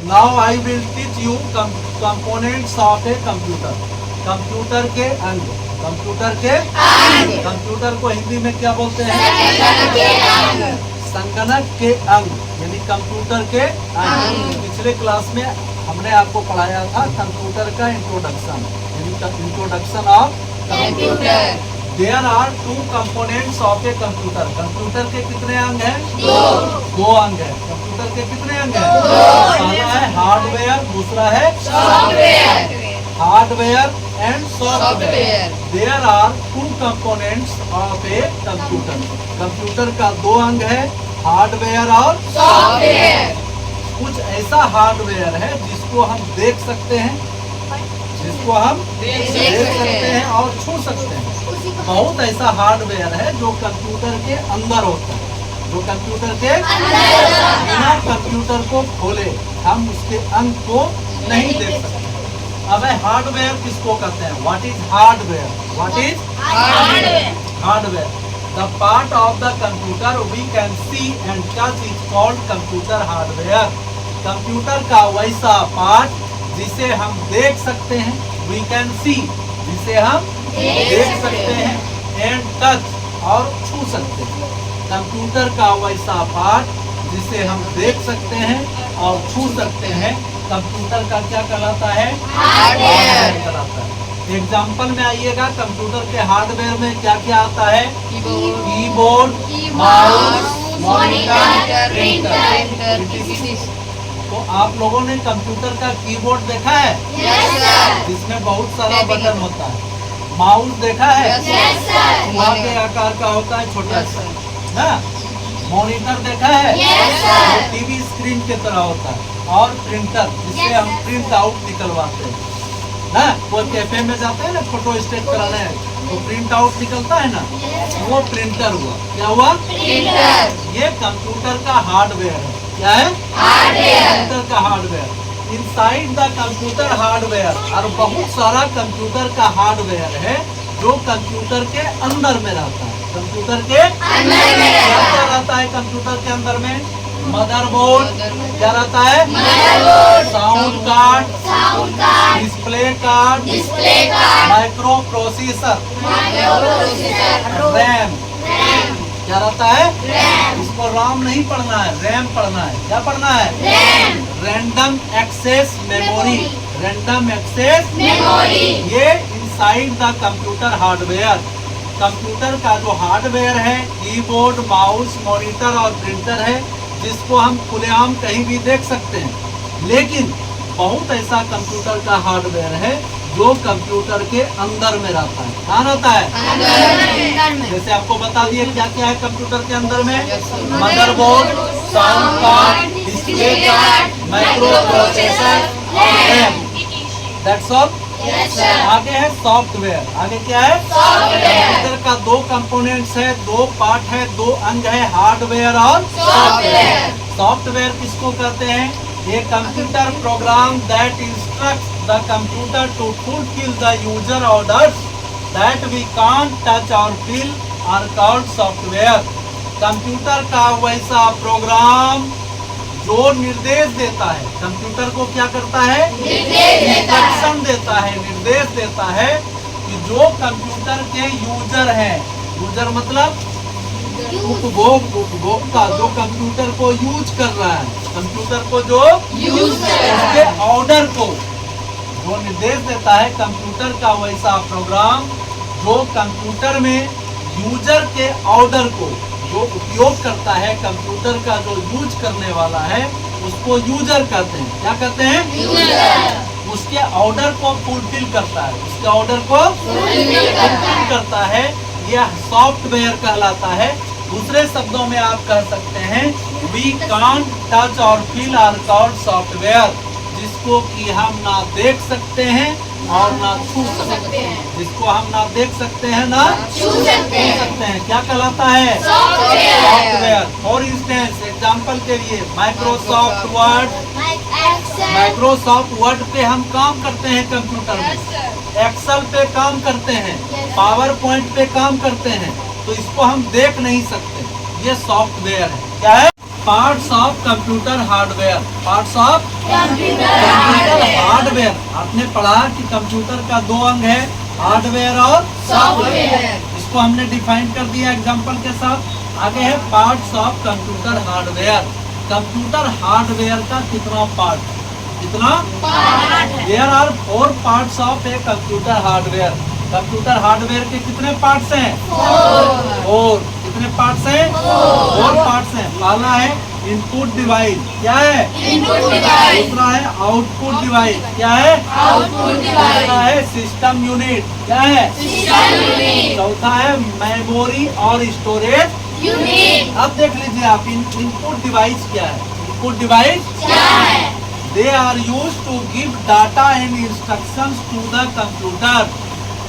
Now I will teach you components of a computer. Computer के अंग, computer के अंग, कंप्यूटर को हिंदी में क्या बोलते हैं? संगणक के अंग, यानी कंप्यूटर के अंग। पिछले क्लास में हमने आपको पढ़ाया था कंप्यूटर का इंट्रोडक्शन, यानी introduction of computer. There are 2 components of a computer. Computer के कितने अंग हैं? 2 अंग हैं। कंप्यूटर के कितने अंग हैं? पहला है हार्डवेयर, दूसरा है software. Hardware and software. There are 2 components of a computer. Computer का 2 अंग है, हार्डवेयर और सॉफ्टवेयर। कुछ ऐसा हार्डवेयर है जिसको हम देख सकते हैं, जिसको हम देख सकते हैं और छू सकते हैं। बहुत ऐसा हार्डवेयर है जो कंप्यूटर के अंदर होता है, जो कंप्यूटर के बिना कंप्यूटर को खोले हम उसके अंग को नहीं देख सकते। अब हार्डवेयर किसको कहते हैं? What is hardware? What is hardware? The part of the computer we can see and touch is called computer hardware. Computer का वैसा पार्ट जिसे हम देख सकते हैं, वी कैन सी, जिसे हम देख सकते हैं, एंड टच और छू सकते हैं। कंप्यूटर का वैसा पार्ट जिसे हम देख सकते हैं और छू सकते हैं, कंप्यूटर का क्या कहलाता है? हार्डवेयर कहलाता है। एग्जाम्पल में आइएगा, कंप्यूटर के हार्डवेयर में क्या क्या आता है? Keyboard, mouse, monitor, printer. तो आप लोगों ने कंप्यूटर का कीबोर्ड देखा है? जिसमें बहुत सारा बटन होता है। माउस देखा है? चूहा के आकार का होता है, छोटा सा ना। मॉनिटर देखा है? वो टीवी स्क्रीन की तरह होता है। और प्रिंटर, जिससे हम प्रिंट आउट निकलवाते हैं ना। कोई कैफे में जाते हैं ना फोटो स्टेट कराने, तो प्रिंट आउट निकलता है ना, वो प्रिंटर हुआ। क्या हुआ? प्रिंटर। ये कंप्यूटर का हार्डवेयर है। क्या है? हार्डवेयर। कंप्यूटर का hardware. Inside the computer hardware, और बहुत सारा कंप्यूटर का हार्डवेयर है जो कंप्यूटर के अंदर में रहता है। कंप्यूटर के अंदर में क्या रहता है? कंप्यूटर के अंदर में मदरबोर्ड, क्या रहता है? Motherboard, sound card, display card, micro processor, RAM, क्या रहता है? इसको राम नहीं पढ़ना है, रैम पढ़ना है। क्या पढ़ना है? Random access memory, random access memory. ये inside the computer hardware. Computer का जो हार्डवेयर है, कीबोर्ड, माउस, मॉनिटर और प्रिंटर है, जिसको हम खुलेआम कहीं भी देख सकते हैं। लेकिन बहुत ऐसा कंप्यूटर का हार्डवेयर है जो कंप्यूटर के अंदर में रहता है। कहाँ रहता है? अंदर में। जैसे आपको बता दिए क्या क्या है कंप्यूटर के अंदर में? Motherboard, sound card, display card, micro processor और रैम। That's all. आगे है सॉफ्टवेयर। आगे क्या है? कंप्यूटर का 2 कंपोनेंट्स है, 2 पार्ट है, 2 अंग है, हार्डवेयर और सॉफ्टवेयर। सॉफ्टवेयर किसको कहते हैं? ये computer program that instructs the computer to fulfill the user orders that we can't touch or feel are called software। Computer का वैसा प्रोग्राम जो निर्देश देता है, कंप्यूटर को क्या करता है? इंस्ट्रक्शन देता है, निर्देश देता है कि जो कंप्यूटर के यूजर हैं, यूजर मतलब उपभोक्ता, जो कंप्यूटर को यूज कर रहा है, कंप्यूटर को जो यूज कर रहा है, उसके ऑर्डर को वो निर्देश देता है। कंप्यूटर का वैसा प्रोग्राम जो कंप्यूटर में यूजर के ऑर्डर को, जो उपयोग करता है, कंप्यूटर का जो यूज करने वाला है, उसको यूजर कहते हैं। क्या कहते हैं? यूजर। उसके ऑर्डर को फुलफिल करता है, उसके ऑर्डर को फुलफिल करता है, यह सॉफ्टवेयर कहलाता है। दूसरे शब्दों में आप कह सकते हैं वी कांट टच और फील आर कॉल्ड सॉफ्टवेयर, जिसको कि हम ना देख सकते हैं और ना छू सकते हैं। जिसको हम ना देख सकते हैं ना छू सकते हैं। क्या कहलाता है? सॉफ्टवेयर। फॉर इंस्टेंस, एग्जाम्पल के लिए माइक्रोसॉफ्ट वर्ड, माइक्रोसॉफ्ट वर्ड पे हम काम करते हैं कंप्यूटर में, एक्सेल पे काम करते हैं, पावर पॉइंट पे काम करते हैं, तो इसको हम देख नहीं सकते। ये सॉफ्टवेयर है। क्या है? Parts of computer hardware, parts of computer hardware. आपने पढ़ा कि कंप्यूटर का दो अंग है, हार्डवेयर और सॉफ्टवेयर। इसको हमने डिफाइन कर दिया एग्जांपल के साथ। आगे है parts of computer hardware. Computer hardware का कितना पार्ट, कितना there are 4 parts of a computer hardware. Computer hardware के कितने पार्ट्स हैं? 4। कितने पार्ट्स हैं? 4 पार्ट्स हैं। पहला है इनपुट डिवाइस, क्या है? Input device. दूसरा है आउटपुट डिवाइस, क्या है? Output device. तीसरा है सिस्टम यूनिट, क्या है? System unit. चौथा है मेमोरी और स्टोरेज यूनिट। अब देख लीजिए आप इनपुट डिवाइस क्या है? इनपुट डिवाइस क्या है? They are used to give data and instructions to the computer.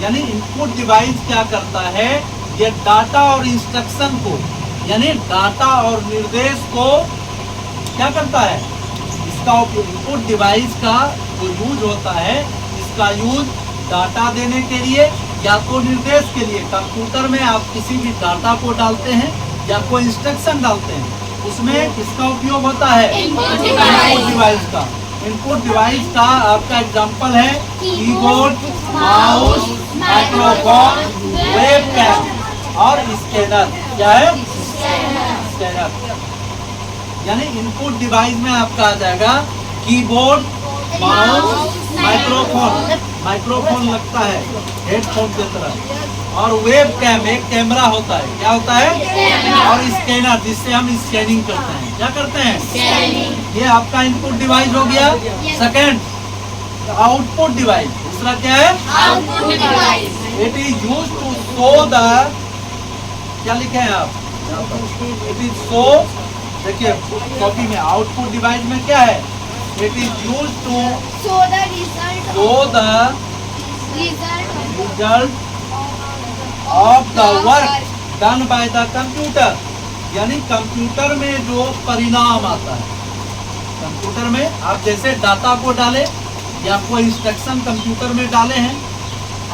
यानी इनपुट डिवाइस क्या करता है? ये डाटा और इंस्ट्रक्शन को, यानी डाटा और निर्देश को क्या करता है? इसका इनपुट डिवाइस का जो यूज होता है, इसका यूज डाटा देने के लिए या तो निर्देश के लिए। कंप्यूटर में आप किसी भी डाटा को डालते हैं या कोई इंस्ट्रक्शन डालते हैं, उसमें किसका उपयोग होता है? इनपुट डिवाइस का। इनपुट डिवाइस का आपका एग्जांपल है कीबोर्ड, माउस, माइक्रोफोन, वेबकैम और स्कैनर। क्या है? स्कैनर। यानी इनपुट डिवाइस में आपका आ जाएगा कीबोर्ड, माउस, माइक्रोफोन, माइक्रोफोन लगता है हेडफोन की तरह, और वेबकैम एक कैमरा होता है, क्या होता है? और स्कैनर जिससे हम स्कैनिंग करते हैं। क्या करते हैं? ये आपका इनपुट डिवाइस हो गया। Second output device. दूसरा क्या है? Output device. It is used to show the, क्या लिखे हैं आप? इट इज शो, देखिए कॉपी में आउटपुट डिवाइस में क्या है? It is used to show the result of the work done by the computer. यानी कंप्यूटर में जो परिणाम आता है, कंप्यूटर में आप जैसे डाटा को डाले या कोई इंस्ट्रक्शन कंप्यूटर में डाले हैं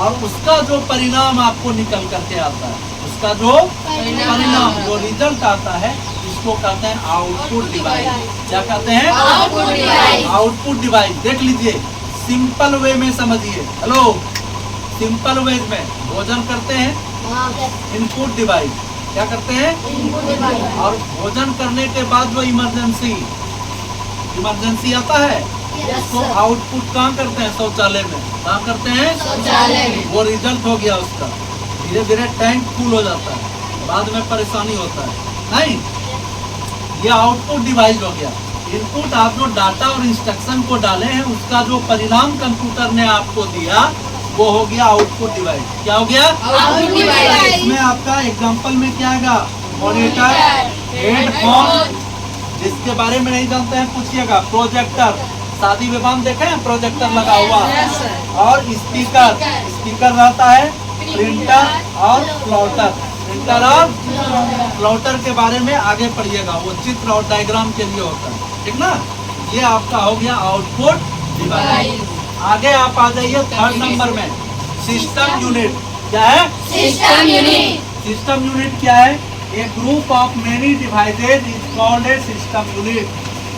और उसका जो परिणाम आपको निकल करके आता है, उसका जो परिणाम जो रिजल्ट आता है, इसको कहते हैं आउटपुट डिवाइस। क्या कहते हैं? Output device. आउटपुट डिवाइस देख लीजिए, सिंपल वे में समझिए। हेलो, सिंपल वे में भोजन करते हैं, इनपुट डिवाइस। क्या करते हैं? Input device. और भोजन करने के बाद जो इमरजेंसी आता है, उसको आउटपुट कहाँ करते हैं? शौचालय में। कहाँ करते हैं? शौचालय में। वो रिजल्ट हो गया उसका। धीरे धीरे टैंक फुल हो जाता है, बाद में परेशानी होता है नहीं। ये आउटपुट डिवाइस हो गया। इनपुट आप जो डाटा और इंस्ट्रक्शन को डाले हैं, उसका जो परिणाम कंप्यूटर ने आपको दिया, वो हो गया आउटपुट डिवाइस। क्या हो गया? Output device. इसमें आपका एग्जांपल में क्या आएगा? मॉनिटर, हेडफोन, जिसके बारे में नहीं जानते हैं पूछिएगा, प्रोजेक्टर, शादी विवाह में देखे हैं प्रोजेक्टर लगा हुआ, और स्पीकर रहता है, प्रिंटर और प्लॉटर। प्रिंटर और प्लॉटर के बारे में आगे पढ़िएगा, वो चित्र और डायग्राम के लिए होता है, ठीक ना। ये आपका हो गया आउटपुट डिवाइस। आगे आप आ जाइए थर्ड नंबर में, सिस्टम यूनिट। क्या है? System unit. सिस्टम यूनिट क्या है? A group of many devices is called a system unit.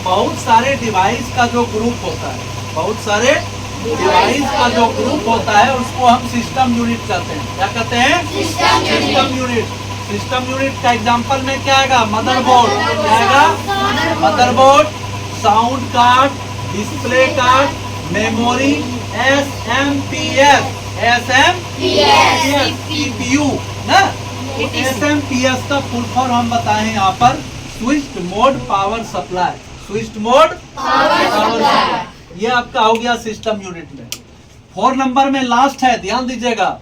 बहुत सारे डिवाइस का जो ग्रुप होता है, बहुत सारे डिवाइस का जो ग्रुप होता है, उसको हम सिस्टम यूनिट कहते हैं। क्या कहते हैं? System unit. सिस्टम यूनिट का एग्जांपल में क्या आएगा? मदरबोर्ड। क्या आएगा? Motherboard, sound card, display card, memory, SMPS, CPU ना। SMPS का फुल फॉर्म हम बताएं यहाँ पर, switched mode power supply. Switched mode power supply, ये आपका हो गया सिस्टम यूनिट में। 4 नंबर में लास्ट है, ध्यान दीजिएगा,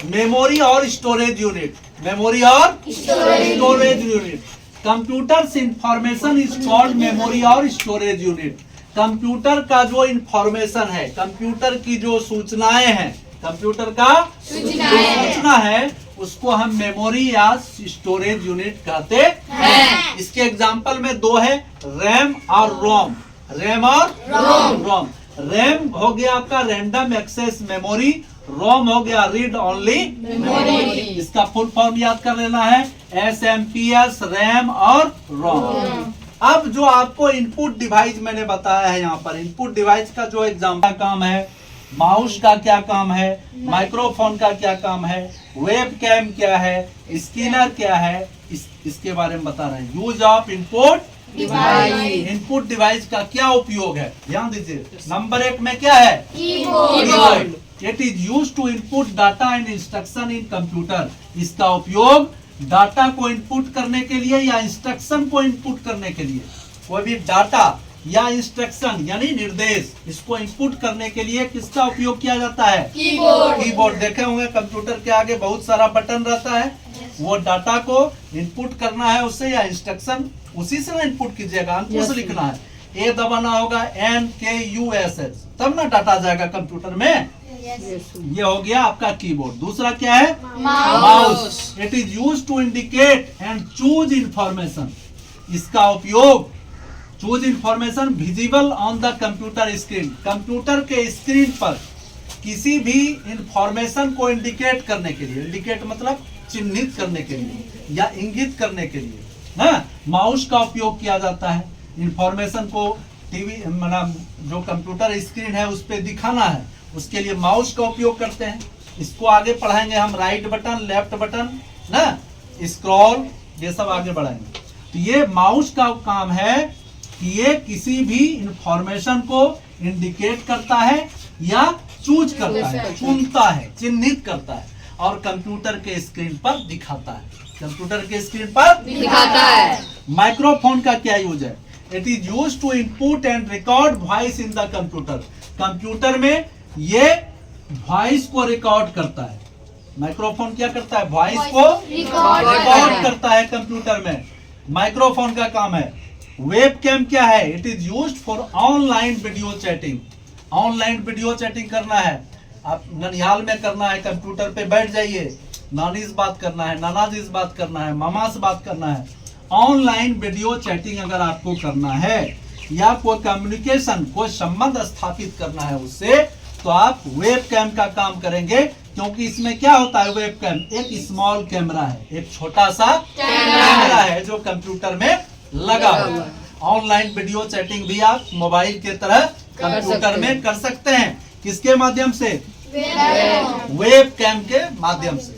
मेमोरी और स्टोरेज यूनिट। मेमोरी और storage unit. Computer information is called memory और स्टोरेज यूनिट। कंप्यूटर का जो इंफॉर्मेशन है, कंप्यूटर की जो सूचनाएं हैं, कंप्यूटर का सूचना है, उसको हम मेमोरी या स्टोरेज यूनिट कहते हैं। इसके एग्जांपल में 2 है, रैम और रोम। रैम और रोम। रैम हो गया आपका रैंडम एक्सेस मेमोरी, रोम हो गया रीड ओनली मेमोरी। इसका फुल फॉर्म याद कर लेना है, SMPS, रैम और रोम। अब जो आपको इनपुट डिवाइस मैंने बताया है यहाँ पर, इनपुट डिवाइस का जो एग्जाम्पल काम है, माउस का क्या काम है, माइक्रोफोन का क्या काम है, वेब कैम क्या है, स्कैनर क्या है, इसके बारे में बता रहे हैं। Use of input device, input device का क्या उपयोग है, ध्यान दीजिए। नंबर 1 में क्या है, keyboard. It is use to input data and instruction in computer. इसका उपयोग डाटा को इनपुट करने के लिए या इंस्ट्रक्शन को इनपुट करने के लिए, कोई भी डाटा या इंस्ट्रक्शन यानी निर्देश, इसको इनपुट करने के लिए किसका उपयोग किया जाता है, कीबोर्ड। कीबोर्ड देखे होंगे, कंप्यूटर के आगे बहुत सारा बटन रहता है, वो डाटा को इनपुट करना है उससे या इंस्ट्रक्शन उसी से ना इनपुट कीजिएगा, अंकों से लिखना है, ए दबाना होगा, NKUSS, तब ना डाटा जाएगा कंप्यूटर में। ये हो गया आपका कीबोर्ड। दूसरा क्या है, mouse. It is use to indicate and choose information. इसका उपयोग choose information visible on the computer screen, computer के स्क्रीन पर किसी भी इंफॉर्मेशन को इंडिकेट करने के लिए, इंडिकेट मतलब चिन्हित करने के लिए या इंगित करने के लिए ना माउस का उपयोग किया जाता है। इंफॉर्मेशन को टीवी मतलब जो कंप्यूटर स्क्रीन है उस पर दिखाना है, उसके लिए माउस का उपयोग करते हैं। इसको आगे पढ़ाएंगे हम, राइट बटन, लेफ्ट बटन ना, स्क्रॉल, ये सब आगे बढ़ाएंगे। तो ये माउस का काम है कि ये किसी भी इंफॉर्मेशन को इंडिकेट करता है या चूज करता है, चुनता है, चिन्हित करता है और कंप्यूटर के स्क्रीन पर दिखाता है, कंप्यूटर के स्क्रीन पर दिखाता है। माइक्रोफोन का क्या यूज है, it is use to input and record voice in the computer. Computer में ये वॉइस को रिकॉर्ड करता है। माइक्रोफोन क्या करता है, वॉइस को रिकॉर्ड करता है कंप्यूटर में, माइक्रोफोन का काम है। वेब कैम क्या है, it is used for online video chatting. Online video chatting करना है, आप ननिहाल में करना है, कंप्यूटर पे बैठ जाइए, नानी से बात करना है, नाना जी से बात करना है, मामा से बात करना है, ऑनलाइन वीडियो चैटिंग अगर आपको करना है या कोई कम्युनिकेशन, कोई संबंध स्थापित करना है उससे, तो आप वेब कैम का काम करेंगे। क्योंकि इसमें क्या होता है, वेब कैम एक स्मॉल कैमरा है, एक छोटा सा कैमरा है जो कंप्यूटर में लगा हुआ है। ऑनलाइन वीडियो चैटिंग भी आप मोबाइल के तरह कंप्यूटर में कर सकते हैं। किसके माध्यम से, वेब कैम के माध्यम से।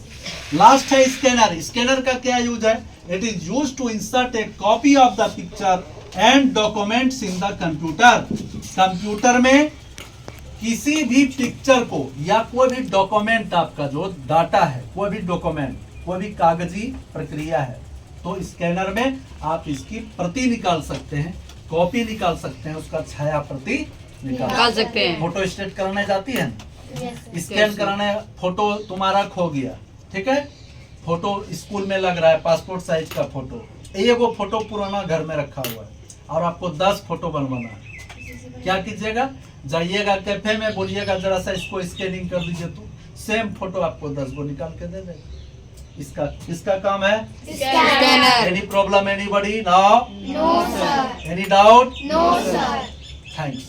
लास्ट है स्कैनर। स्कैनर का क्या यूज है, it is use to insert a copy of the picture and documents in the computer. Computer में किसी भी पिक्चर को या कोई भी डॉक्यूमेंट, आपका जो डाटा है, कोई भी डॉक्यूमेंट, कोई भी कागजी प्रक्रिया है, तो स्कैनर में आप इसकी प्रति निकाल सकते हैं, कॉपी निकाल सकते हैं, उसका छाया प्रति निकाल सकते हैं। फोटो स्टेट कराने जाती है, स्कैन कराने, फोटो तुम्हारा खो गया, ठीक है, फोटो स्कूल में लग रहा है, पासपोर्ट साइज का फोटो, एगो फोटो पुराना घर में रखा हुआ है और आपको 10 फोटो बनवाना है। क्या कीजिएगा, जाइएगा कैफे में, बोलिएगा जरा सा इसको स्कैनिंग कर दीजिए, तो सेम फोटो आपको 10 गो निकाल के दे देगा। इसका काम है scanner. Any problem anybody? No sir. Any doubt? No sir. Thanks.